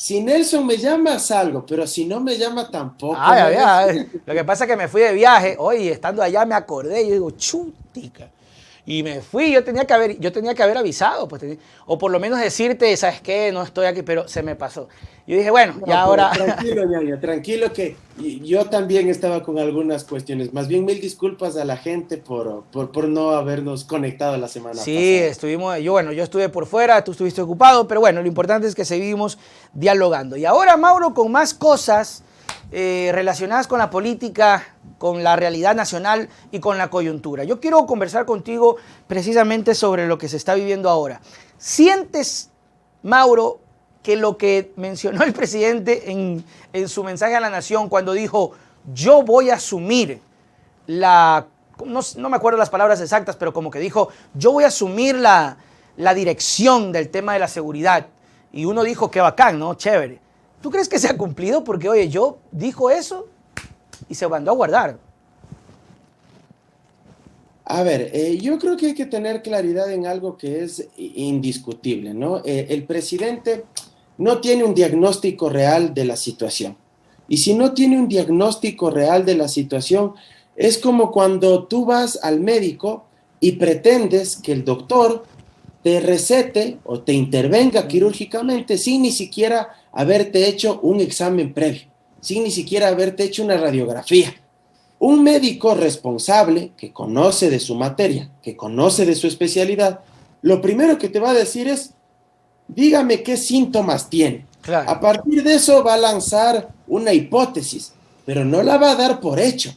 Si Nelson me llama, salgo, pero si no me llama, tampoco Ah, me ya, ya. recibe. Lo que pasa es que me fui de viaje, oye, estando allá me acordé, yo digo, chutica. Y me fui, yo tenía que haber avisado, pues, o por lo menos decirte, ¿sabes qué? No estoy aquí, pero se me pasó. Yo dije, bueno, ya No, pero ahora. tranquilo, ñaño, tranquilo que yo también estaba con algunas cuestiones. Más bien, mil disculpas a la gente por no habernos conectado la semana Sí, pasada. estuvimos, yo estuve por fuera, tú estuviste ocupado, pero bueno, lo importante es que seguimos dialogando. Y ahora, Mauro, con más cosas relacionadas con la política, con la realidad nacional y con la coyuntura. Yo quiero conversar contigo precisamente sobre lo que se está viviendo ahora. ¿Sientes, Mauro, que lo que mencionó el presidente en su mensaje a la nación cuando dijo, yo voy a asumir la, no me acuerdo las palabras exactas, pero como que dijo, yo voy a asumir la dirección del tema de la seguridad? Y uno dijo, qué bacán, ¿no? Chévere. ¿Tú crees que se ha cumplido? Porque, oye, yo dijo eso y se mandó a guardar. A ver, yo creo que hay que tener claridad en algo que es indiscutible, ¿no? El presidente no tiene un diagnóstico real de la situación. Y si no tiene un diagnóstico real de la situación, es como cuando tú vas al médico y pretendes que el doctor te recete o te intervenga quirúrgicamente sin ni siquiera haberte hecho un examen previo, sin ni siquiera haberte hecho una radiografía. Un médico responsable que conoce de su materia, que conoce de su especialidad, lo primero que te va a decir es, dígame qué síntomas tiene. Claro. A partir de eso va a lanzar una hipótesis, pero no la va a dar por hecho.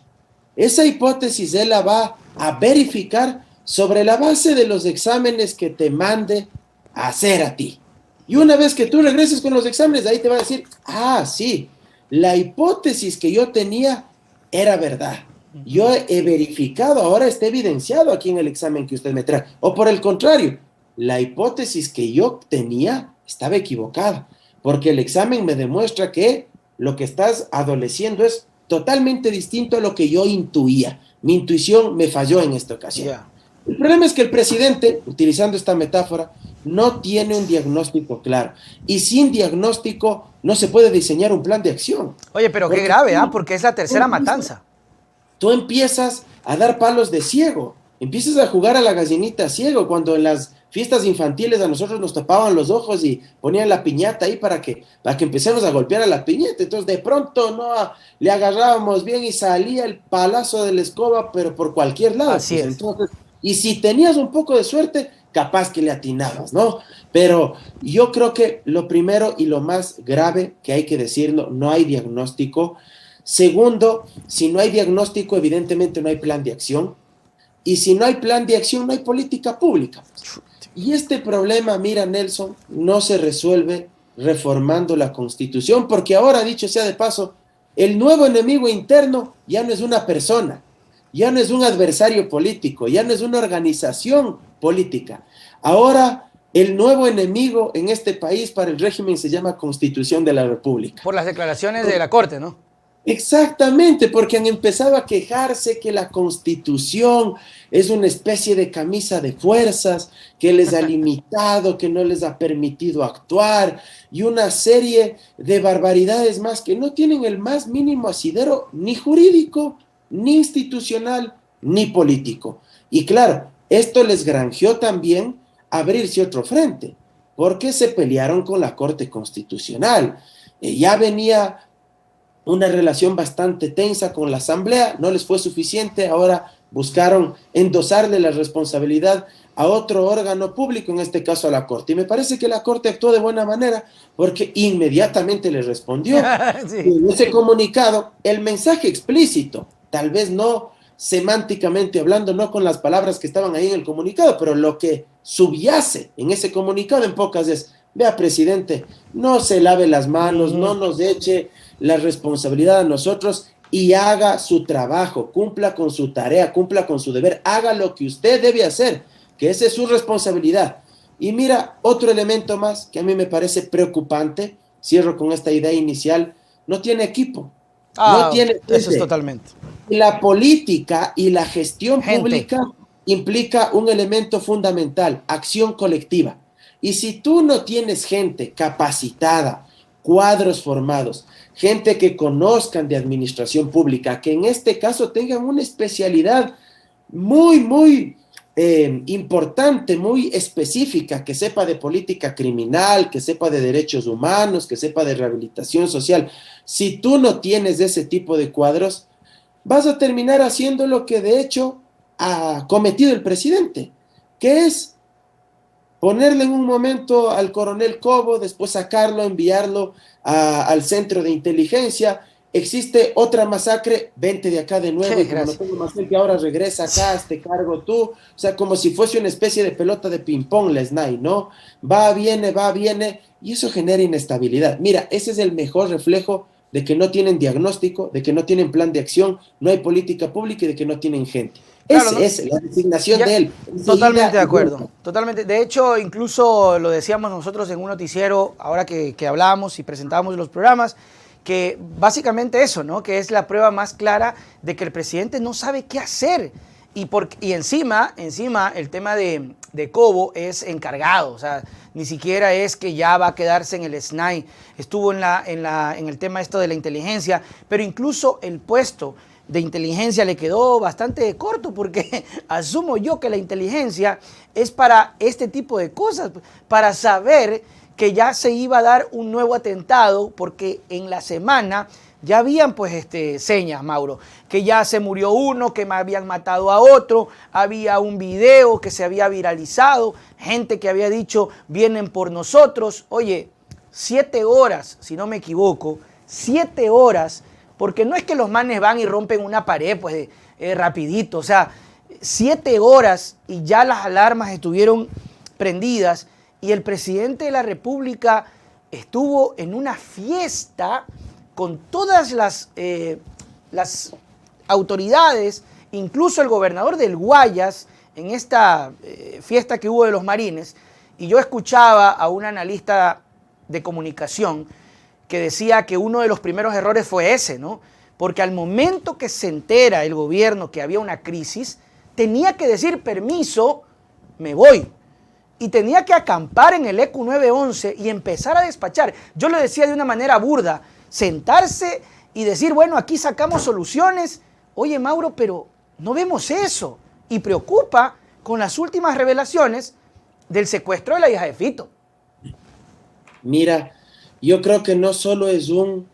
Esa hipótesis él la va a verificar sobre la base de los exámenes que te mande a hacer a ti. Y una vez que tú regreses con los exámenes, ahí te va a decir, ah, sí, la hipótesis que yo tenía era verdad. Yo he verificado, ahora está evidenciado aquí en el examen que usted me trae. O por el contrario, la hipótesis que yo tenía estaba equivocada, porque el examen me demuestra que lo que estás adoleciendo es totalmente distinto a lo que yo intuía. Mi intuición me falló en esta ocasión. Ya. El problema es que el presidente, utilizando esta metáfora, no tiene un diagnóstico claro. Y sin diagnóstico no se puede diseñar un plan de acción. Oye, pero qué Porque grave, ¿ah? Porque es la tercera empiezas, matanza. tú empiezas a dar palos de ciego. Empiezas a jugar a la gallinita ciego cuando en las fiestas infantiles a nosotros nos tapaban los ojos y ponían la piñata ahí para que empecemos a golpear a la piñata. Entonces de pronto no le agarrábamos bien y salía el palazo de la escoba, pero por cualquier lado. Así Pues es. entonces, y si tenías un poco de suerte, capaz que le atinabas, ¿no? Pero yo creo que lo primero y lo más grave que hay que decirlo, no hay diagnóstico. Segundo, si no hay diagnóstico, evidentemente no hay plan de acción. Y si no hay plan de acción, no hay política pública. Y este problema, mira, Nelson, no se resuelve reformando la Constitución, porque ahora, dicho sea de paso, el nuevo enemigo interno ya no es una persona, ya no es un adversario político, ya no es una organización política. Ahora, el nuevo enemigo en este país para el régimen se llama Constitución de la República. Por las declaraciones de la Corte, ¿no? Exactamente, porque han empezado a quejarse que la Constitución es una especie de camisa de fuerzas que les ha limitado, que no les ha permitido actuar y una serie de barbaridades más que no tienen el más mínimo asidero ni jurídico, ni institucional, ni político. Y claro, esto les granjeó también abrirse otro frente, porque se pelearon con la Corte Constitucional. Ya venía una relación bastante tensa con la Asamblea, no les fue suficiente, ahora buscaron endosarle la responsabilidad a otro órgano público, en este caso a la Corte. Y me parece que la Corte actuó de buena manera porque inmediatamente le respondió. Sí. En ese comunicado, el mensaje explícito, tal vez no semánticamente hablando, no con las palabras que estaban ahí en el comunicado, pero lo que subyace en ese comunicado en pocas es, vea, presidente, no se lave las manos, no nos eche la responsabilidad a nosotros y haga su trabajo, cumpla con su tarea, cumpla con su deber, haga lo que usted debe hacer, que esa es su responsabilidad. Y mira, otro elemento más que a mí me parece preocupante, cierro con esta idea inicial, no tiene equipo, no Ah, tiene eso es gente. totalmente. La política y la gestión Gente. pública implica un elemento fundamental, acción colectiva. Y si tú no tienes gente capacitada, cuadros formados, gente que conozcan de administración pública, que en este caso tengan una especialidad muy importante, muy específica, que sepa de política criminal, que sepa de derechos humanos, que sepa de rehabilitación social. Si tú no tienes ese tipo de cuadros, vas a terminar haciendo lo que de hecho ha cometido el presidente, que es ponerle en un momento al coronel Cobo, después sacarlo, enviarlo al centro de inteligencia. Existe otra masacre, vente de acá de nuevo, y como no tengo más que ahora regresa acá, te cargo tú. O sea, como si fuese una especie de pelota de ping-pong, la SNAI, ¿no? Va, viene, y eso genera inestabilidad. Mira, ese es el mejor reflejo de que no tienen diagnóstico, de que no tienen plan de acción, no hay política pública y de que no tienen gente. Claro, Esa ¿no? es la designación de él. Totalmente de acuerdo, totalmente. De hecho, incluso lo decíamos nosotros en un noticiero, ahora que hablábamos y presentábamos los programas, que básicamente eso, ¿no? Que es la prueba más clara de que el presidente no sabe qué hacer. Y encima el tema de Cobo es encargado, o sea, ni siquiera es que ya va a quedarse en el SNAI, estuvo en el tema esto de la inteligencia, pero incluso el puesto de inteligencia le quedó bastante corto, porque asumo yo que la inteligencia es para este tipo de cosas, para saber que ya se iba a dar un nuevo atentado, porque en la semana ya habían pues señas, Mauro, que ya se murió uno, que me habían matado a otro, había un video que se había viralizado, gente que había dicho vienen por nosotros. Oye, 7 horas, si no me equivoco, 7 horas, porque no es que los manes van y rompen una pared pues rapidito, o sea, 7 horas y ya las alarmas estuvieron prendidas y el presidente de la República estuvo en una fiesta con todas las autoridades, incluso el gobernador del Guayas, en esta fiesta que hubo de los Marines, y yo escuchaba a un analista de comunicación que decía que uno de los primeros errores fue ese, ¿no? Porque al momento que se entera el gobierno que había una crisis, tenía que decir permiso, me voy. Y tenía que acampar en el ECU 911 y empezar a despachar. Yo lo decía de una manera burda, sentarse y decir, bueno, aquí sacamos soluciones. Oye, Mauro, pero no vemos eso. Y preocupa con las últimas revelaciones del secuestro de la hija de Fito. Mira, yo creo que no solo es un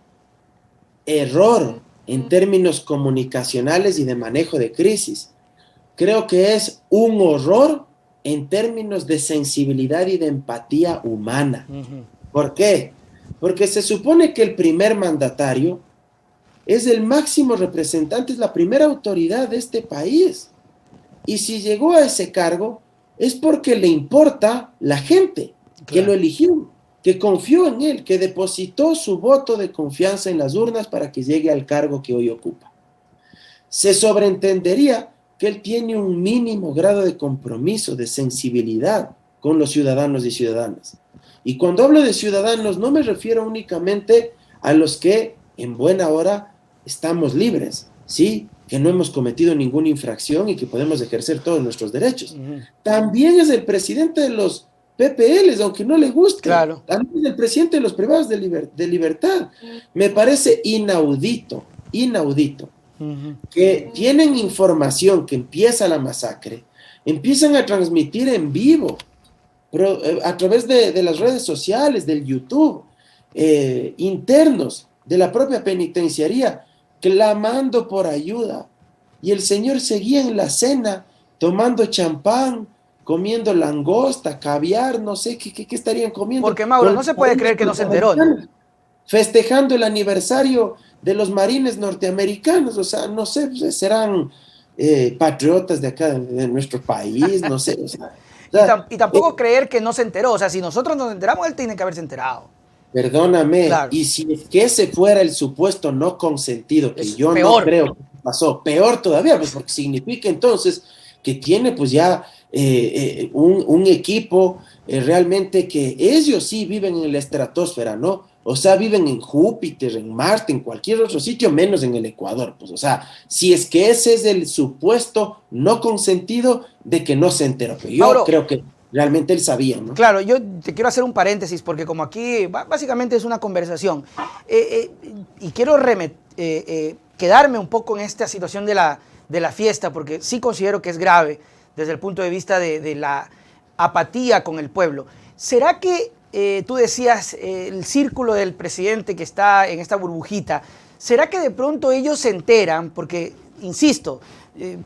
error en términos comunicacionales y de manejo de crisis, creo que es un horror en términos de sensibilidad y de empatía humana. ¿Por qué? Porque se supone que el primer mandatario es el máximo representante, es la primera autoridad de este país. Y si llegó a ese cargo es porque le importa la gente que lo eligió, que confió en él, que depositó su voto de confianza en las urnas para que llegue al cargo que hoy ocupa. Se sobreentendería que él tiene un mínimo grado de compromiso, de sensibilidad con los ciudadanos y ciudadanas. Y cuando hablo de ciudadanos no me refiero únicamente a los que en buena hora estamos libres, ¿sí? Que no hemos cometido ninguna infracción y que podemos ejercer todos nuestros derechos. También es el presidente de los PPLs, aunque no le guste. Claro. También es el presidente de los privados de libertad. Me parece inaudito, que tienen información que empieza la masacre, empiezan a transmitir en vivo, a través de las redes sociales, del YouTube, internos de la propia penitenciaría, clamando por ayuda. Y el señor seguía en la cena, tomando champán, comiendo langosta, caviar, no sé qué estarían comiendo. Porque, Mauro, no se puede creer que no se enteró, ¿no? Festejando el aniversario de los marines norteamericanos, o sea, no sé, pues, serán patriotas de acá, de nuestro país, no sé. Y tampoco creer que no se enteró, o sea, si nosotros nos enteramos, él tiene que haberse enterado. Perdóname, claro. Y si es que ese fuera el supuesto no consentido, que yo peor. No creo que pasó, peor todavía, pues porque significa entonces que tiene pues ya un equipo realmente que ellos sí viven en la estratosfera, ¿no? O sea, viven en Júpiter, en Marte, en cualquier otro sitio, menos en el Ecuador. Pues, o sea, si es que ese es el supuesto no consentido de que no se enteró. Pero yo Mauro, creo que realmente él sabía, ¿no? Claro, yo te quiero hacer un paréntesis porque como aquí básicamente es una conversación y quiero quedarme un poco en esta situación de la fiesta porque sí considero que es grave desde el punto de vista de la apatía con el pueblo. ¿Será que tú decías el círculo del presidente que está en esta burbujita, será que de pronto ellos se enteran? Porque, insisto,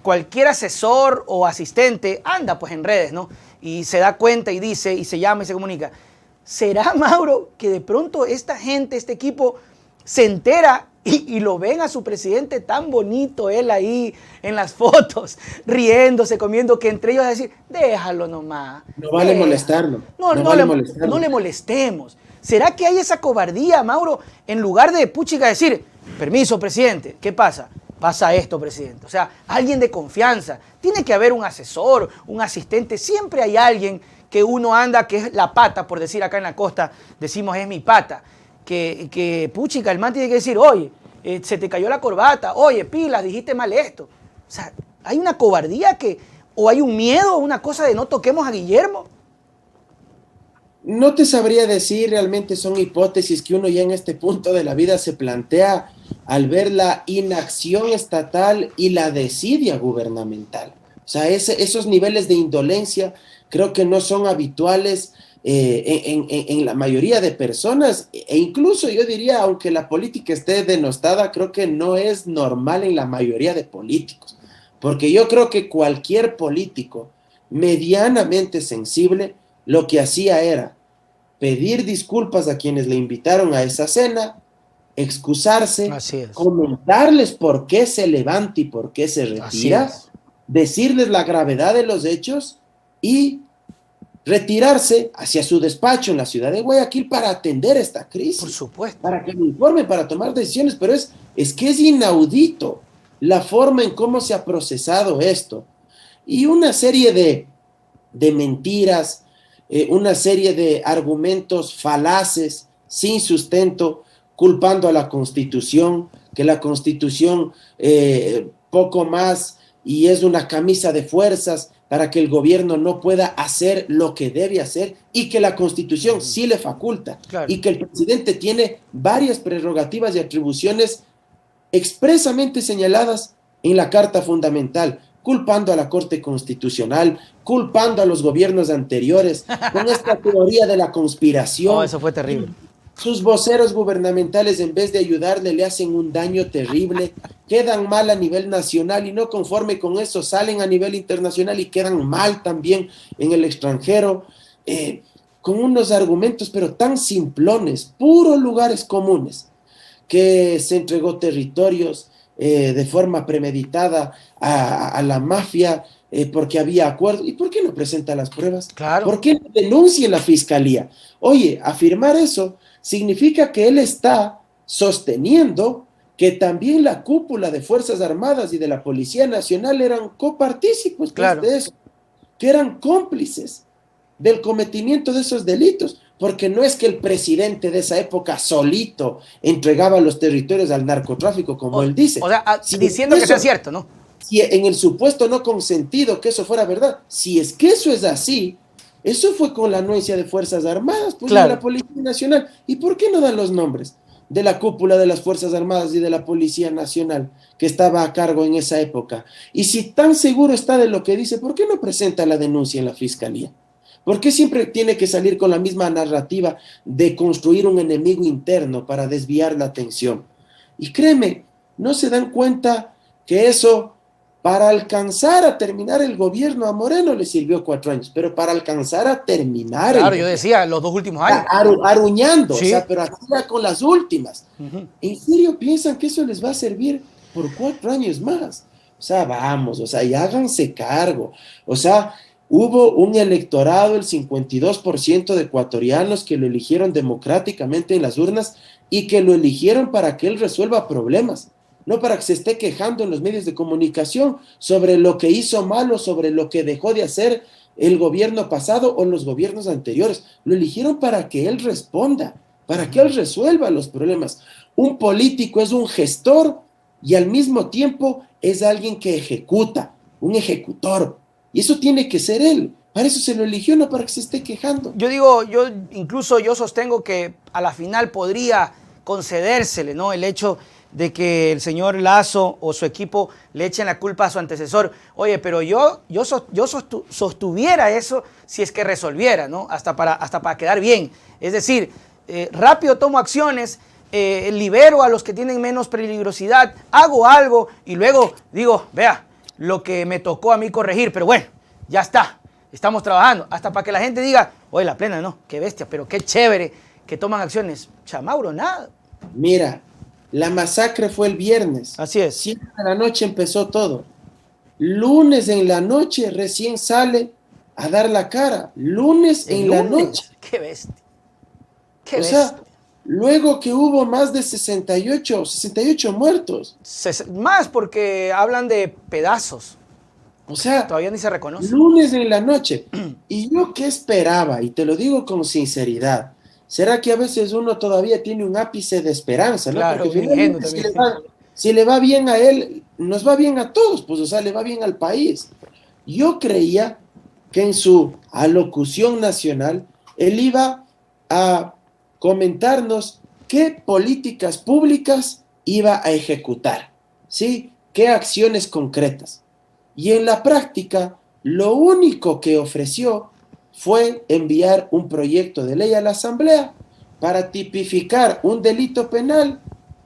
cualquier asesor o asistente anda pues en redes, ¿no? Y se da cuenta y dice, y se llama y se comunica. ¿Será, Mauro, que de pronto esta gente, este equipo, se entera y lo ven a su presidente tan bonito, él ahí en las fotos, riéndose, comiendo, que entre ellos decir, déjalo nomás. No vale molestarlo. No le molestemos. ¿Será que hay esa cobardía, Mauro, en lugar de puchica decir, permiso, presidente, ¿qué pasa? Pasa esto, presidente. O sea, alguien de confianza. Tiene que haber un asesor, un asistente. Siempre hay alguien que uno anda, que es la pata, por decir acá en la costa, decimos es mi pata. Que puchica, el man tiene que decir, oye, se te cayó la corbata, oye, pilas, dijiste mal esto. O sea, hay una cobardía o hay un miedo, una cosa de no toquemos a Guillermo. No te sabría decir, realmente son hipótesis que uno ya en este punto de la vida se plantea al ver la inacción estatal y la desidia gubernamental. O sea, esos niveles de indolencia creo que no son habituales en la mayoría de personas, e incluso yo diría, aunque la política esté denostada, creo que no es normal en la mayoría de políticos, porque yo creo que cualquier político medianamente sensible lo que hacía era pedir disculpas a quienes le invitaron a esa cena, excusarse, comentarles por qué se levanta y por qué se retira, decirles la gravedad de los hechos y retirarse hacia su despacho en la ciudad de Guayaquil para atender esta crisis. Por supuesto. Para que me informen, para tomar decisiones, pero es que es inaudito la forma en cómo se ha procesado esto. Y una serie de mentiras, una serie de argumentos falaces, sin sustento, culpando a la Constitución, que la Constitución poco más y es una camisa de fuerzas para que el gobierno no pueda hacer lo que debe hacer y que la Constitución sí le faculta, claro, y que el presidente tiene varias prerrogativas y atribuciones expresamente señaladas en la Carta Fundamental, culpando a la Corte Constitucional, culpando a los gobiernos anteriores, con esta teoría de la conspiración. Oh, eso fue terrible. Sus voceros gubernamentales, en vez de ayudarle, le hacen un daño terrible, quedan mal a nivel nacional y no conforme con eso, salen a nivel internacional y quedan mal también en el extranjero, con unos argumentos pero tan simplones, puros lugares comunes, que se entregó territorios de forma premeditada a la mafia, porque había acuerdo. ¿Y por qué no presenta las pruebas? Claro. ¿Por qué no denuncia en la fiscalía? Oye, afirmar eso significa que él está sosteniendo que también la cúpula de Fuerzas Armadas y de la Policía Nacional eran copartícipes, claro, de eso, que eran cómplices del cometimiento de esos delitos, porque no es que el presidente de esa época solito entregaba los territorios al narcotráfico, como él dice. O sea, diciendo que sea cierto, ¿no? Si en el supuesto no consentido que eso fuera verdad, si es que eso es así, eso fue con la anuencia de Fuerzas Armadas, pues, claro, de la Policía Nacional. ¿Y por qué no dan los nombres de la cúpula de las Fuerzas Armadas y de la Policía Nacional que estaba a cargo en esa época? Y si tan seguro está de lo que dice, ¿por qué no presenta la denuncia en la Fiscalía? ¿Por qué siempre tiene que salir con la misma narrativa de construir un enemigo interno para desviar la atención? Y créeme, no se dan cuenta que eso, para alcanzar a terminar el gobierno, a Moreno le sirvió 4 años, pero para alcanzar a terminar... Claro, yo decía, los 2 últimos años. Aruñando, sí, o sea, pero así con las últimas. ¿En serio piensan que eso les va a servir por 4 años más? O sea, vamos, o sea, y háganse cargo. O sea, hubo un electorado, el 52% de ecuatorianos que lo eligieron democráticamente en las urnas y que lo eligieron para que él resuelva problemas. No para que se esté quejando en los medios de comunicación sobre lo que hizo malo, sobre lo que dejó de hacer el gobierno pasado o los gobiernos anteriores. Lo eligieron para que él responda, para que él resuelva los problemas. Un político es un gestor y al mismo tiempo es alguien que ejecuta, un ejecutor. Y eso tiene que ser él. Para eso se lo eligió, no para que se esté quejando. Yo digo, incluso yo sostengo que a la final podría concedérsele, ¿no? El hecho de que el señor Lasso o su equipo le echen la culpa a su antecesor. Oye, pero yo sostuviera eso si es que resolviera, ¿no? Hasta para quedar bien. Es decir, rápido tomo acciones, libero a los que tienen menos peligrosidad, hago algo y luego digo, vea, lo que me tocó a mí corregir, pero bueno, ya está. Estamos trabajando, hasta para que la gente diga, oye, la plena, no, qué bestia, pero qué chévere que toman acciones. Chamauro, nada. Mira, la masacre fue el viernes. Así es. 7 de la noche empezó todo. Lunes en la noche recién sale a dar la cara. Lunes en la noche. Qué bestia. Qué bestia. Sea, luego que hubo más de 68 muertos. Más porque hablan de pedazos. O sea, todavía ni se reconoce. Lunes en la noche. ¿Y yo qué esperaba? Y te lo digo con sinceridad. ¿Será que a veces uno todavía tiene un ápice de esperanza? ¿No? Claro, porque finalmente si le va bien a él, nos va bien a todos, pues, o sea, le va bien al país. Yo creía que en su alocución nacional, él iba a comentarnos qué políticas públicas iba a ejecutar, ¿sí? ¿Qué acciones concretas? Y en la práctica, lo único que ofreció fue enviar un proyecto de ley a la Asamblea para tipificar un delito penal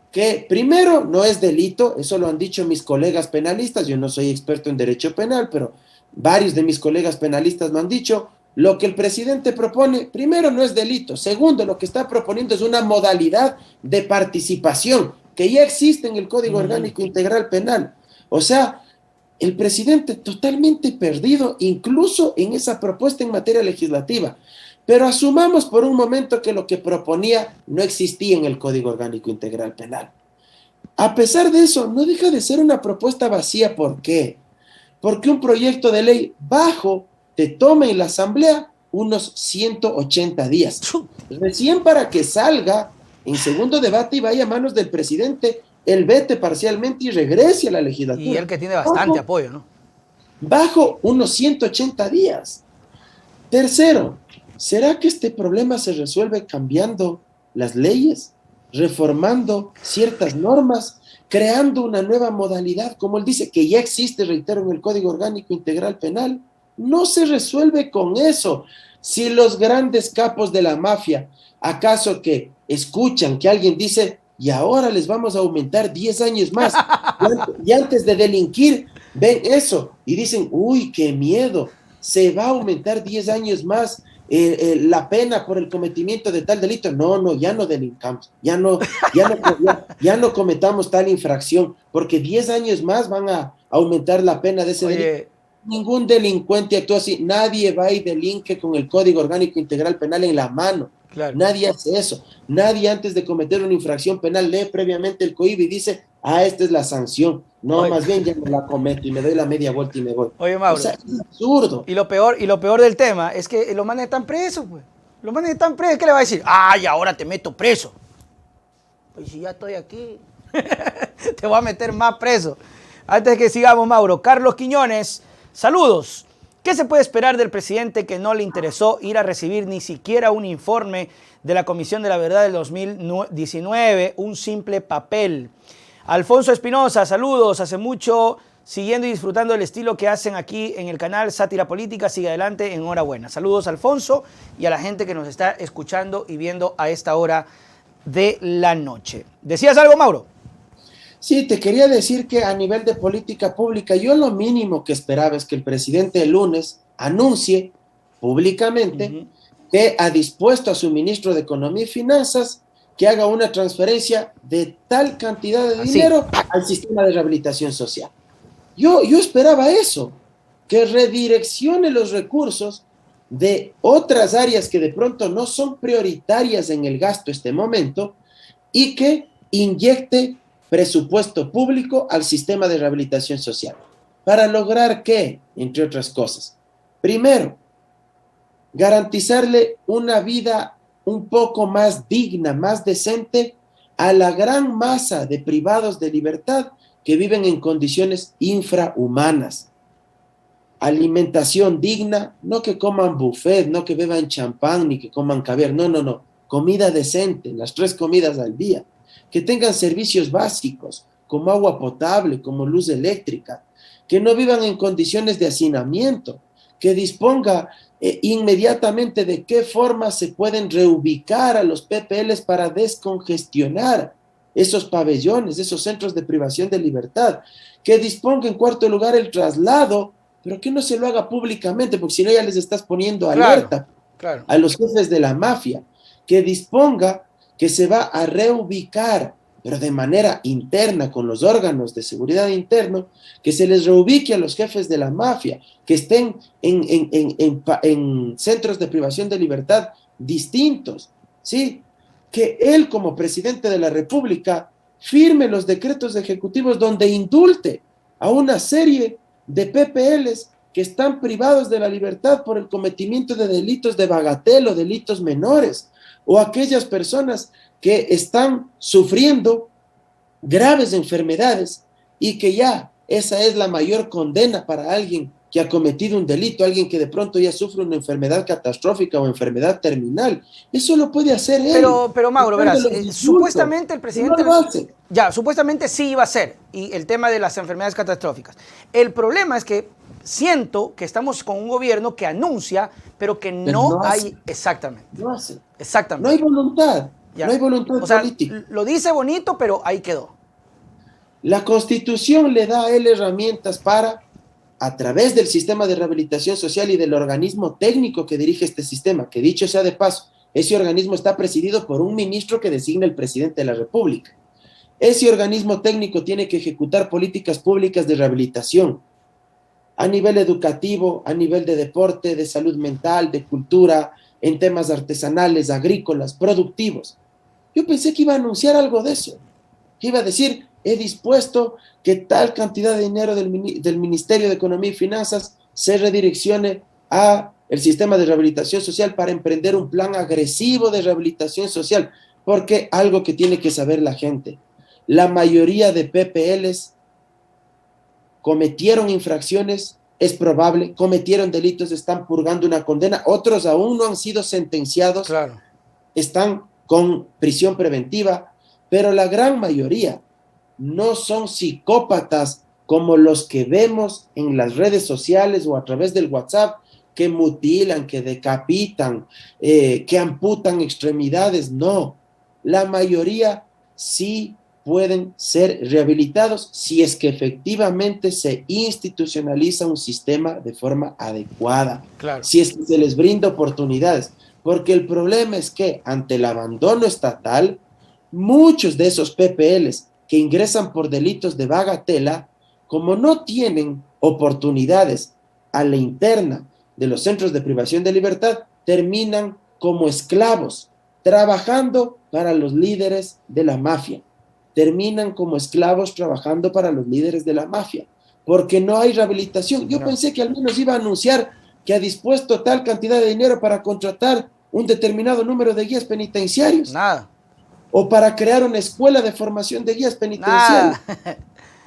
que primero no es delito, eso lo han dicho mis colegas penalistas, yo no soy experto en derecho penal, pero varios de mis colegas penalistas me han dicho, lo que el presidente propone, primero no es delito, segundo, lo que está proponiendo es una modalidad de participación que ya existe en el Código Orgánico Integral Penal. O sea, el presidente totalmente perdido, incluso en esa propuesta en materia legislativa. Pero asumamos por un momento que lo que proponía no existía en el Código Orgánico Integral Penal. A pesar de eso, no deja de ser una propuesta vacía. ¿Por qué? Porque un proyecto de ley bajo te toma en la Asamblea unos 180 días. Recién para que salga en segundo debate y vaya a manos del presidente, él vete parcialmente y regrese a la legislatura. Y él que tiene bastante apoyo, ¿no? Bajo unos 180 días. Tercero, ¿será que este problema se resuelve cambiando las leyes, reformando ciertas normas, creando una nueva modalidad, como él dice, que ya existe, reitero, en el Código Orgánico Integral Penal? No se resuelve con eso. Si los grandes capos de la mafia, acaso que escuchan que alguien dice, y ahora les vamos a aumentar 10 años más, y antes de delinquir, ven eso, y dicen, uy, qué miedo, se va a aumentar 10 años más la pena por el cometimiento de tal delito. No, ya no delincamos, ya no cometamos tal infracción, porque 10 años más van a aumentar la pena de ese delito. Ningún delincuente actúa así, nadie va y delinque con el Código Orgánico Integral Penal en la mano. Claro. Nadie hace eso. Nadie antes de cometer una infracción penal lee previamente el COIB y dice, esta es la sanción. No, más bien ya me la cometo y me doy la media vuelta y me voy. Oye, Mauro, o sea, es absurdo. Y lo peor del tema es que los manes están presos, pues. Los manes están presos. ¿Qué le va a decir? Ay, ahora te meto preso. Pues si ya estoy aquí, te voy a meter más preso. Antes de que sigamos, Mauro, Carlos Quiñones, saludos. ¿Qué se puede esperar del presidente que no le interesó ir a recibir ni siquiera un informe de la Comisión de la Verdad del 2019? Un simple papel. Alfonso Espinosa, saludos. Hace mucho siguiendo y disfrutando del estilo que hacen aquí en el canal Sátira Política. Sigue adelante, enhorabuena. Saludos, Alfonso, y a la gente que nos está escuchando y viendo a esta hora de la noche. ¿Decías algo, Mauro? Sí, te quería decir que a nivel de política pública, yo lo mínimo que esperaba es que el presidente el lunes anuncie públicamente que ha dispuesto a su ministro de Economía y Finanzas que haga una transferencia de tal cantidad de dinero al sistema de rehabilitación social. Yo esperaba eso, que redireccione los recursos de otras áreas que de pronto no son prioritarias en el gasto este momento y que inyecte presupuesto público al sistema de rehabilitación social. ¿Para lograr qué? Entre otras cosas. Primero, garantizarle una vida un poco más digna, más decente a la gran masa de privados de libertad que viven en condiciones infrahumanas. alimentación digna, no que coman buffet, no que beban champán, ni que coman caviar, no, no, no, comida decente, las 3 comidas al día, que tengan servicios básicos, como agua potable, como luz eléctrica, que no vivan en condiciones de hacinamiento, que disponga inmediatamente de qué forma se pueden reubicar a los PPLs para descongestionar esos pabellones, esos centros de privación de libertad, que disponga en cuarto lugar el traslado, pero que no se lo haga públicamente, porque si no ya les estás poniendo alerta a los jefes de la mafia, que disponga que se va a reubicar, pero de manera interna, con los órganos de seguridad interno, que se les reubique a los jefes de la mafia, que estén en centros de privación de libertad distintos, ¿sí? Que él, como presidente de la República, firme los decretos ejecutivos donde indulte a una serie de PPLs que están privados de la libertad por el cometimiento de delitos de bagatela o delitos menores, o aquellas personas que están sufriendo graves enfermedades y que ya esa es la mayor condena para alguien que ha cometido un delito, alguien que de pronto ya sufre una enfermedad catastrófica o enfermedad terminal. Eso lo puede hacer él. Pero Mauro, verás, supuestamente el presidente... No lo hace. Ya, supuestamente sí iba a ser, y el tema de las enfermedades catastróficas. El problema es que siento que estamos con un gobierno que anuncia, pero que no hay... Exactamente. No hace. Exactamente. No hay voluntad. Ya. No hay voluntad política. Lo dice bonito, pero ahí quedó. La Constitución le da a él herramientas para, a través del sistema de rehabilitación social y del organismo técnico que dirige este sistema, que dicho sea de paso, ese organismo está presidido por un ministro que designa el presidente de la República. Ese organismo técnico tiene que ejecutar políticas públicas de rehabilitación a nivel educativo, a nivel de deporte, de salud mental, de cultura, en temas artesanales, agrícolas, productivos. Yo pensé que iba a anunciar algo de eso, que iba a decir, he dispuesto que tal cantidad de dinero del Ministerio de Economía y Finanzas se redireccione a el sistema de rehabilitación social para emprender un plan agresivo de rehabilitación social, porque algo que tiene que saber la gente, la mayoría de PPLs cometieron infracciones, es probable, cometieron delitos, están purgando una condena, otros aún no han sido sentenciados, claro, están con prisión preventiva, pero la gran mayoría no son psicópatas como los que vemos en las redes sociales o a través del WhatsApp, que mutilan, que decapitan, que amputan extremidades. No, la mayoría sí pueden ser rehabilitados si es que efectivamente se institucionaliza un sistema de forma adecuada, claro. Si es que se les brinda oportunidades, porque el problema es que ante el abandono estatal, muchos de esos PPLs que ingresan por delitos de bagatela, como no tienen oportunidades a la interna de los centros de privación de libertad, terminan como esclavos, trabajando para los líderes de la mafia. Terminan como esclavos trabajando para los líderes de la mafia, porque no hay rehabilitación. Yo pensé que al menos iba a anunciar que ha dispuesto tal cantidad de dinero para contratar un determinado número de guías penitenciarios. Nada. O para crear una escuela de formación de guías penitenciarios.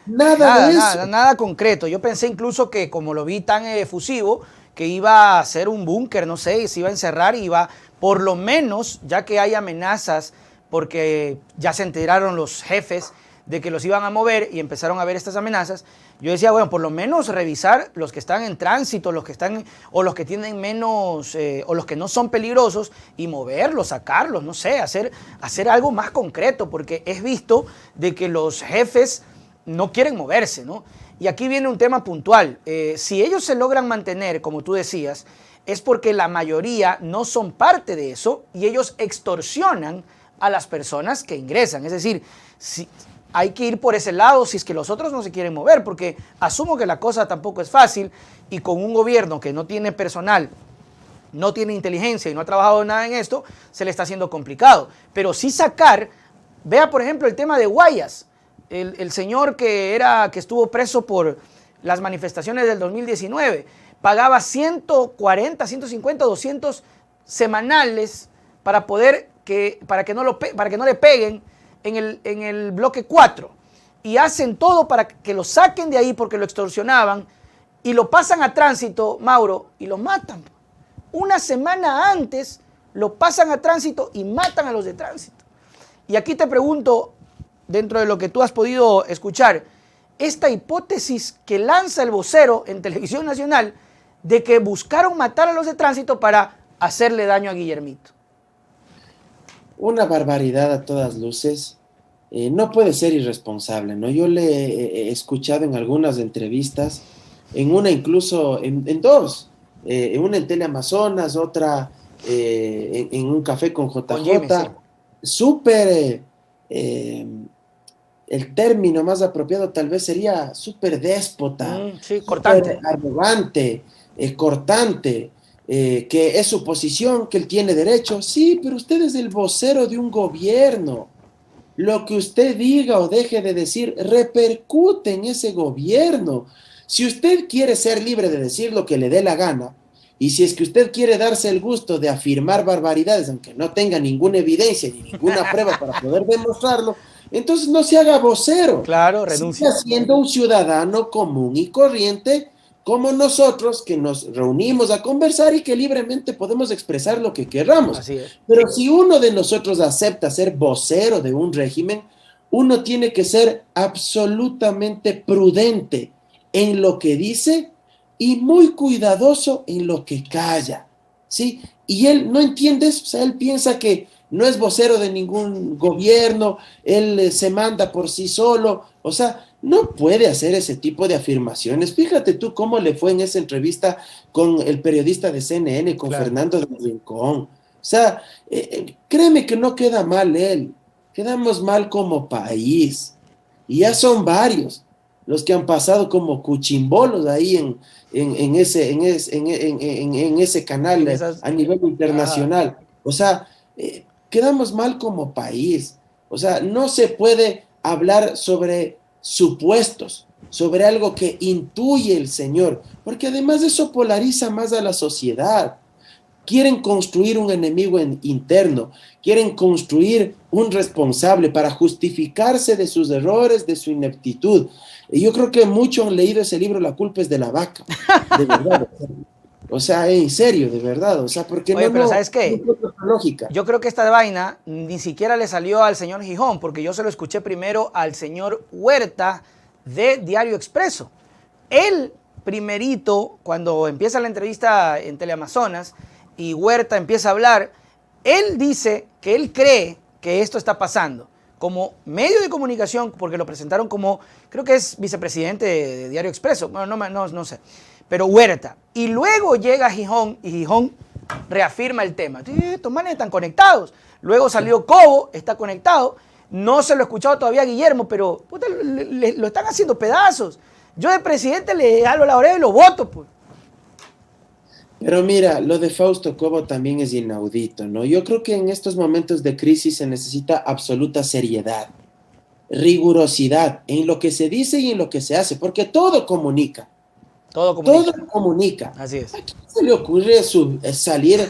Nada de eso. Nada concreto. Yo pensé incluso que, como lo vi tan efusivo, que iba a hacer un búnker, no sé, se iba a encerrar y iba, por lo menos, ya que hay amenazas, porque ya se enteraron los jefes de que los iban a mover y empezaron a ver estas amenazas, yo decía, bueno, por lo menos revisar los que están en tránsito, los que están, o los que tienen menos, o los que no son peligrosos, y moverlos, sacarlos, no sé, hacer algo más concreto, porque es visto de que los jefes no quieren moverse, ¿no? Y aquí viene un tema puntual. Si ellos se logran mantener, como tú decías, es porque la mayoría no son parte de eso y ellos extorsionan a las personas que ingresan. Es decir, si hay que ir por ese lado si es que los otros no se quieren mover, porque asumo que la cosa tampoco es fácil y con un gobierno que no tiene personal, no tiene inteligencia y no ha trabajado nada en esto, se le está haciendo complicado. Pero sí sacar, vea por ejemplo el tema de Guayas, el señor que estuvo preso por las manifestaciones del 2019, pagaba 140, 150, 200 semanales para que no le peguen en el bloque 4, y hacen todo para que lo saquen de ahí porque lo extorsionaban, y lo pasan a tránsito, Mauro, y lo matan. Una semana antes lo pasan a tránsito y matan a los de tránsito. Y aquí te pregunto, dentro de lo que tú has podido escuchar, esta hipótesis que lanza el vocero en Televisión Nacional de que buscaron matar a los de tránsito para hacerle daño a Guillermito. Una barbaridad a todas luces. No puede ser irresponsable, ¿no? Yo le he escuchado en algunas entrevistas, en una incluso, en dos, una en Teleamazonas, otra en un café con JJ, Con Jimmy, sí. Súper, el término más apropiado tal vez sería súper déspota, sí, cortante, arrogante, cortante, que es su posición, que él tiene derecho. Sí, pero usted es el vocero de un gobierno. Lo que usted diga o deje de decir repercute en ese gobierno. Si usted quiere ser libre de decir lo que le dé la gana, y si es que usted quiere darse el gusto de afirmar barbaridades, aunque no tenga ninguna evidencia ni ninguna prueba para poder demostrarlo, entonces no se haga vocero. Claro, renuncia. Siga siendo un ciudadano común y corriente como nosotros, que nos reunimos a conversar y que libremente podemos expresar lo que queramos. Así es. Pero si uno de nosotros acepta ser vocero de un régimen, uno tiene que ser absolutamente prudente en lo que dice y muy cuidadoso en lo que calla, ¿sí? Y él no entiende eso, o sea, él piensa que no es vocero de ningún gobierno, él se manda por sí solo, o sea, no puede hacer ese tipo de afirmaciones. Fíjate tú cómo le fue en esa entrevista con el periodista de CNN, con Claro. Fernando del Rincón. O sea, créeme que no queda mal él, quedamos mal como país. Y ya son varios los que han pasado como cuchimbolos ahí en ese canal a nivel internacional. O sea, quedamos mal como país. O sea, no se puede hablar sobre supuestos, sobre algo que intuye el Señor, porque además eso polariza más a la sociedad. Quieren construir un enemigo interno, quieren construir un responsable para justificarse de sus errores, de su ineptitud. Y yo creo que muchos han leído ese libro, La culpa es de la vaca, de verdad. O sea, en serio, de verdad. O sea, porque oye, no, pero ¿sabes qué? No lógica. Yo creo que esta vaina ni siquiera le salió al señor Gijón, porque yo se lo escuché primero al señor Huerta de Diario Expreso. Él, primerito, cuando empieza la entrevista en Teleamazonas y Huerta empieza a hablar, él dice que él cree que esto está pasando como medio de comunicación, porque lo presentaron como, creo que es vicepresidente de Diario Expreso, bueno, no sé, pero Huerta. Y luego llega Gijón y Gijón reafirma el tema. Estos manes están conectados. Luego salió Cobo, está conectado. No se lo he escuchado todavía a Guillermo, pero puta, lo están haciendo pedazos. Yo de presidente le jalo la oreja y lo voto, pues. Pero mira, lo de Fausto Cobo también es inaudito, ¿no? Yo creo que en estos momentos de crisis se necesita absoluta seriedad, rigurosidad en lo que se dice y en lo que se hace, porque todo comunica. Todo comunica. Así es. ¿A quién se le ocurre salir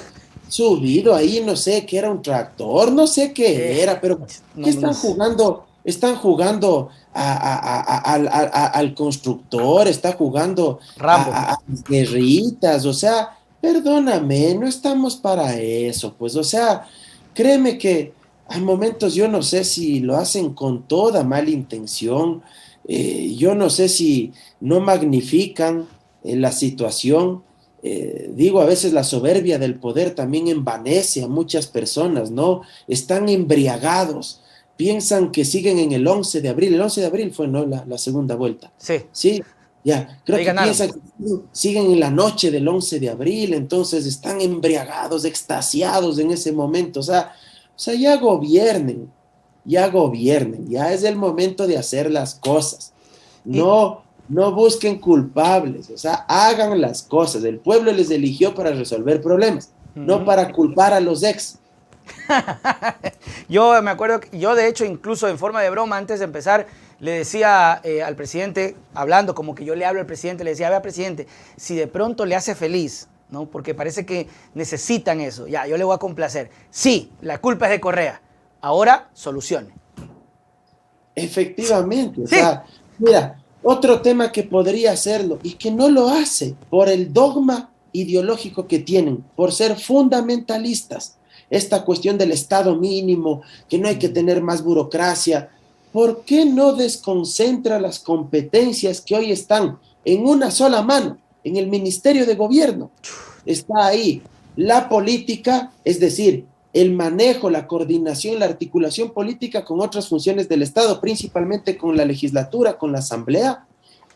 subido ahí? No sé, que era un tractor, no sé qué era, pero ¿qué están jugando? Están jugando al constructor, está jugando a guerritas, o sea, perdóname, no estamos para eso, pues, o sea, créeme que hay momentos, yo no sé si lo hacen con toda mala intención, yo no sé si no magnifican la situación, digo, a veces la soberbia del poder también envanece a muchas personas, ¿no? Están embriagados, piensan que siguen en el 11 de abril, el 11 de abril fue, ¿no? La segunda vuelta. Sí. Ya, creo que piensan que siguen en la noche del 11 de abril, entonces están embriagados, extasiados en ese momento, o sea, ya gobiernen, ya es el momento de hacer las cosas, no busquen culpables, o sea, hagan las cosas, el pueblo les eligió para resolver problemas, no para culpar a los ex. Yo me acuerdo, yo de hecho incluso en forma de broma antes de empezar le decía al presidente, hablando como que yo le hablo al presidente, le decía, vea presidente, si de pronto le hace feliz, ¿no? Porque parece que necesitan eso, ya, yo le voy a complacer. Sí, la culpa es de Correa, ahora solucione. Efectivamente, o sea, mira, Otro tema que podría hacerlo y que no lo hace por el dogma ideológico que tienen, por ser fundamentalistas. Esta cuestión del Estado mínimo, que no hay que tener más burocracia. ¿Por qué no desconcentra las competencias que hoy están en una sola mano, en el Ministerio de Gobierno? Está ahí la política, es decir, el manejo, la coordinación, la articulación política con otras funciones del Estado, principalmente con la legislatura, con la asamblea.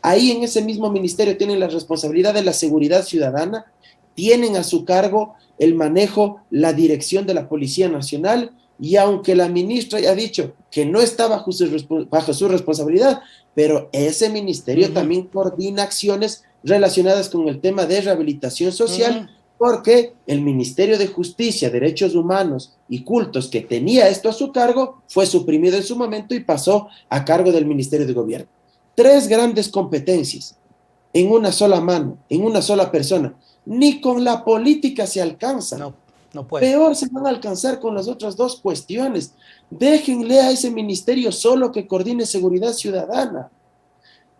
Ahí en ese mismo ministerio tienen la responsabilidad de la seguridad ciudadana, tienen a su cargo el manejo, la dirección de la Policía Nacional, y aunque la ministra ya ha dicho que no está bajo su responsabilidad, pero ese ministerio también coordina acciones relacionadas con el tema de rehabilitación social, porque el Ministerio de Justicia, Derechos Humanos y Cultos, que tenía esto a su cargo, fue suprimido en su momento y pasó a cargo del Ministerio de Gobierno. 3 grandes competencias en una sola mano, en una sola persona. Ni con la política se alcanza. No, no puede. Peor se van a alcanzar con las otras 2 cuestiones. Déjenle a ese ministerio solo que coordine seguridad ciudadana.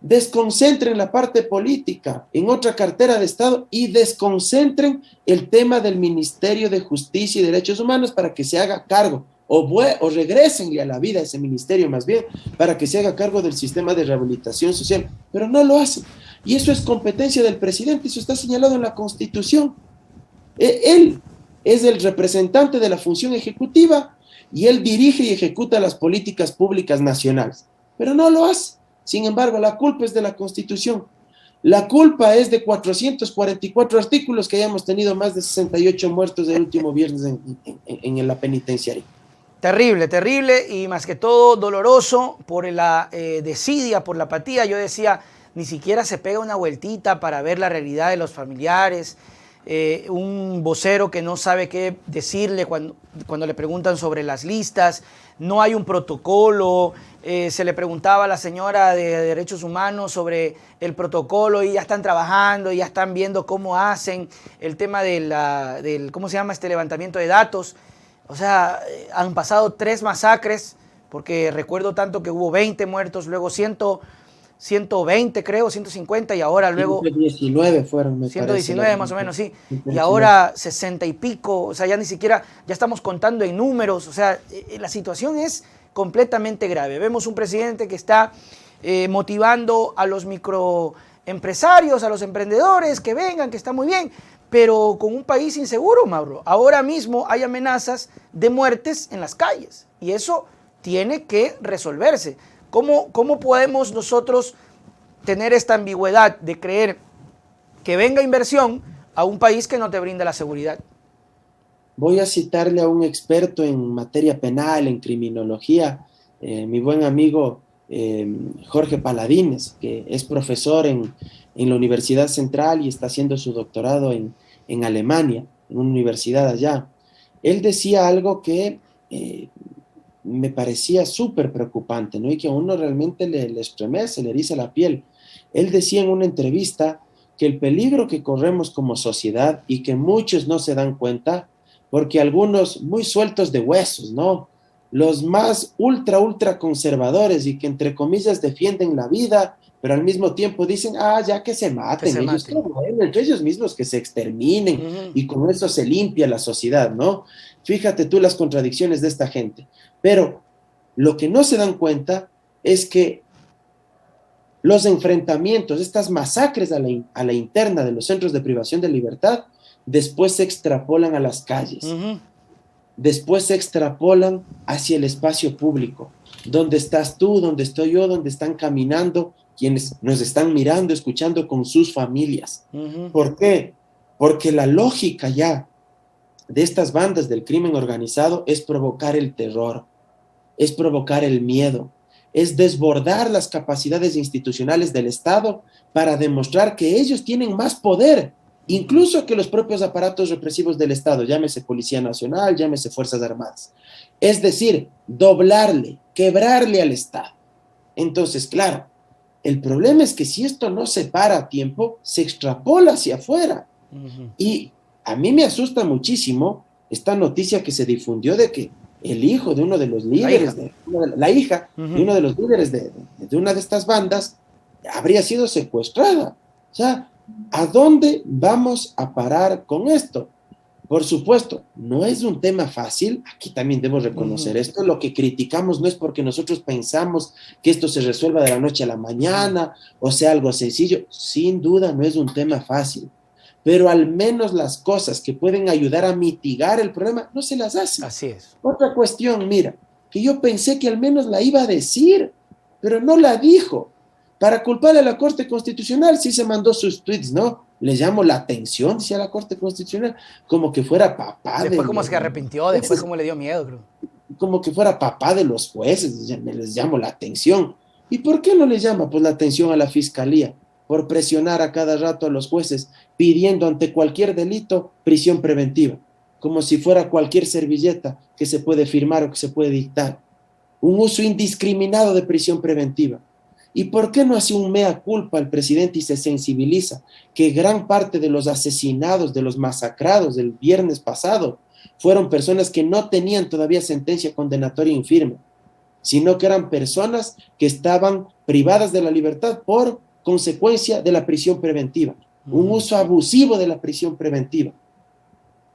Desconcentren la parte política en otra cartera de Estado y desconcentren el tema del Ministerio de Justicia y Derechos Humanos para que se haga cargo, o regresenle a la vida a ese ministerio más bien, para que se haga cargo del sistema de rehabilitación social, pero no lo hacen. Y eso es competencia del presidente, eso está señalado en la Constitución. Él es el representante de la función ejecutiva y él dirige y ejecuta las políticas públicas nacionales, pero no lo hace. Sin embargo, la culpa es de la Constitución. La culpa es de 444 artículos que hayamos tenido más de 68 muertos el último viernes en la penitenciaria. Terrible, terrible y más que todo doloroso por la desidia, por la apatía. Yo decía, ni siquiera se pega una vueltita para ver la realidad de los familiares. Un vocero que no sabe qué decirle cuando le preguntan sobre las listas, no hay un protocolo. Se le preguntaba a la señora de Derechos Humanos sobre el protocolo y ya están trabajando, y ya están viendo cómo hacen el tema del ¿cómo se llama? Levantamiento de datos. O sea, han pasado 3 masacres, porque recuerdo tanto que hubo 20 muertos, luego 120 creo, 150 y ahora luego... 119 fueron, me 119 parece, más o menos, sí. 119. Y ahora 60 y pico, o sea, ya ni siquiera, ya estamos contando en números, o sea, la situación es completamente grave. Vemos un presidente que está motivando a los microempresarios, a los emprendedores que vengan, que está muy bien, pero con un país inseguro, Mauro. Ahora mismo hay amenazas de muertes en las calles y eso tiene que resolverse. ¿Cómo podemos nosotros tener esta ambigüedad de creer que venga inversión a un país que no te brinda la seguridad? Voy a citarle a un experto en materia penal, en criminología, mi buen amigo Jorge Paladines, que es profesor en la Universidad Central y está haciendo su doctorado en Alemania, en una universidad allá. Él decía algo que me parecía súper preocupante, ¿no? Y que a uno realmente le estremece, le eriza la piel. Él decía en una entrevista que el peligro que corremos como sociedad y que muchos no se dan cuenta, porque algunos muy sueltos de huesos, ¿no? Los más ultra conservadores y que entre comillas defienden la vida, pero al mismo tiempo dicen, ya que se maten, entre ellos mismos que se exterminen y con eso se limpia la sociedad, ¿no? Fíjate tú las contradicciones de esta gente. Pero lo que no se dan cuenta es que los enfrentamientos, estas masacres a la interna de los centros de privación de libertad, después se extrapolan a las calles, después se extrapolan hacia el espacio público, donde estás tú, donde estoy yo, donde están caminando quienes nos están mirando, escuchando con sus familias. ¿Por qué? Porque la lógica ya de estas bandas del crimen organizado es provocar el terror, es provocar el miedo, es desbordar las capacidades institucionales del Estado para demostrar que ellos tienen más poder, incluso que los propios aparatos represivos del Estado, llámese Policía Nacional, llámese Fuerzas Armadas. Es decir, doblarle, quebrarle al Estado. Entonces, claro, el problema es que si esto no se para a tiempo, se extrapola hacia afuera. Y a mí me asusta muchísimo esta noticia que se difundió de que el hijo de uno de los líderes, la hija de uno de los líderes de una de estas bandas, habría sido secuestrada. O sea, ¿a dónde vamos a parar con esto? Por supuesto, no es un tema fácil, aquí también debo reconocer esto, lo que criticamos no es porque nosotros pensamos que esto se resuelva de la noche a la mañana o sea algo sencillo, sin duda no es un tema fácil, pero al menos las cosas que pueden ayudar a mitigar el problema no se las hacen. Así es. Otra cuestión, mira, que yo pensé que al menos la iba a decir, pero no la dijo. Para culpar a la Corte Constitucional sí se mandó sus tweets, ¿no? Le llamo la atención, decía la Corte Constitucional, como que fuera papá. Después como se arrepintió, después como le dio miedo, creo. Como que fuera papá de los jueces, les llamo la atención. ¿Y por qué no le llama pues la atención a la Fiscalía? Por presionar a cada rato a los jueces, pidiendo ante cualquier delito prisión preventiva, como si fuera cualquier servilleta que se puede firmar o que se puede dictar. Un uso indiscriminado de prisión preventiva. ¿Y por qué no hace un mea culpa el presidente y se sensibiliza que gran parte de los asesinados, de los masacrados del viernes pasado, fueron personas que no tenían todavía sentencia condenatoria infirme, sino que eran personas que estaban privadas de la libertad por consecuencia de la prisión preventiva, un uso abusivo de la prisión preventiva?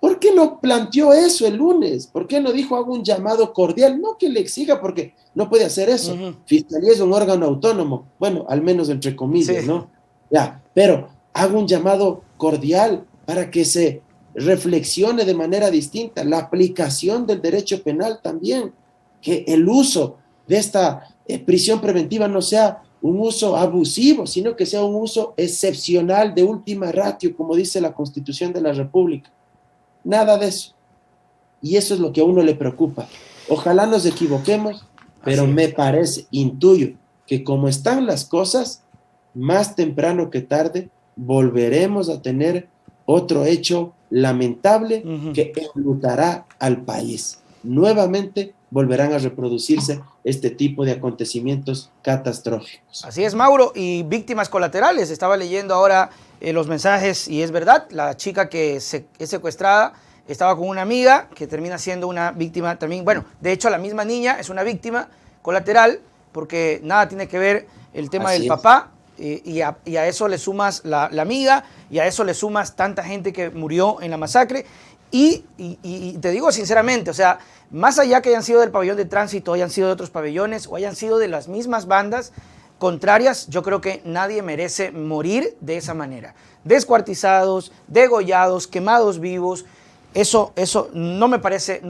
¿Por qué no planteó eso el lunes? ¿Por qué no dijo hago un llamado cordial? No que le exija, porque no puede hacer eso. Fiscalía es un órgano autónomo, bueno, al menos entre comillas, sí, ¿no? Ya, pero hago un llamado cordial para que se reflexione de manera distinta la aplicación del derecho penal también, que el uso de esta prisión preventiva no sea un uso abusivo, sino que sea un uso excepcional de última ratio, como dice la Constitución de la República. Nada de eso. Y eso es lo que a uno le preocupa. Ojalá nos equivoquemos, pero me parece, intuyo, que como están las cosas, más temprano que tarde, volveremos a tener otro hecho lamentable que enlutará al país. Nuevamente volverán a reproducirse este tipo de acontecimientos catastróficos. Así es, Mauro, y víctimas colaterales. Estaba leyendo ahora los mensajes y es verdad, la chica que es secuestrada estaba con una amiga que termina siendo una víctima también. Bueno, de hecho la misma niña es una víctima colateral porque nada tiene que ver el tema del papá y a eso le sumas la amiga y a eso le sumas tanta gente que murió en la masacre y te digo sinceramente, o sea, más allá que hayan sido del pabellón de tránsito, hayan sido de otros pabellones o hayan sido de las mismas bandas contrarias, yo creo que nadie merece morir de esa manera. Descuartizados, degollados, quemados vivos, eso no me parece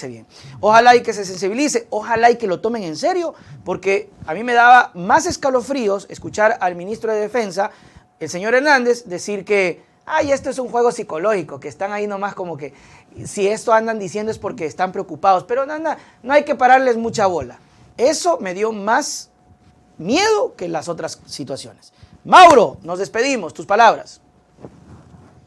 bien. Ojalá y que se sensibilice, ojalá y que lo tomen en serio, porque a mí me daba más escalofríos escuchar al ministro de Defensa, el señor Hernández, decir que esto es un juego psicológico, que están ahí nomás como que si esto andan diciendo es porque están preocupados, pero no hay que pararles mucha bola. Eso me dio más miedo que las otras situaciones. Mauro, nos despedimos, tus palabras.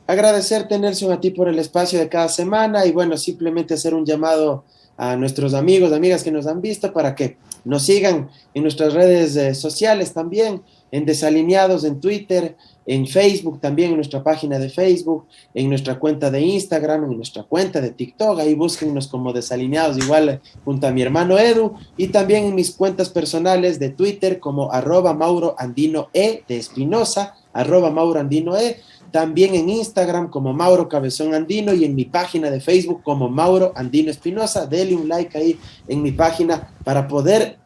Agradecerte, Nelson, a ti por el espacio de cada semana y bueno, simplemente hacer un llamado a nuestros amigos, amigas que nos han visto para que nos sigan en nuestras redes sociales también, en Desalineados en Twitter, en Facebook también, en nuestra página de Facebook, en nuestra cuenta de Instagram, en nuestra cuenta de TikTok, ahí búsquennos como Desalineados, igual junto a mi hermano Edu, y también en mis cuentas personales de Twitter como @MauroAndinoE de Espinosa, @MauroAndinoE, también en Instagram como Mauro Cabezón Andino y en mi página de Facebook como Mauro Andino Espinosa. Denle un like ahí en mi página para poder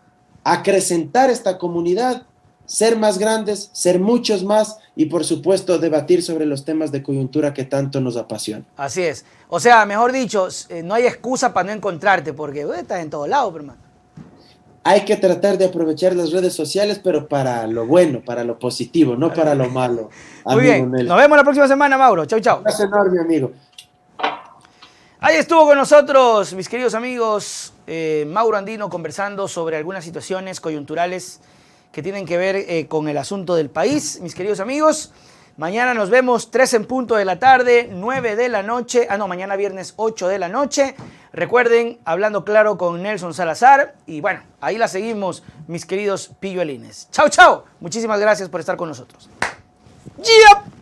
acrecentar esta comunidad, ser más grandes, ser muchos más y por supuesto debatir sobre los temas de coyuntura que tanto nos apasionan. Así es. O sea, mejor dicho, no hay excusa para no encontrarte porque estás en todos lados, hermano. Hay que tratar de aprovechar las redes sociales, pero para lo bueno, para lo positivo, no para lo malo. Muy bien, nos vemos la próxima semana, Mauro. Chau, chau. Gracias enorme, amigo. Ahí estuvo con nosotros, mis queridos amigos, Mauro Andino conversando sobre algunas situaciones coyunturales que tienen que ver con el asunto del país. Mis queridos amigos, mañana nos vemos 3 en punto de la tarde, 9 de la noche. Mañana viernes 8 de la noche. Recuerden, Hablando Claro con Nelson Salazar. Y bueno, ahí la seguimos, mis queridos pilluelines. Chau, chau. Muchísimas gracias por estar con nosotros. ¡Yep!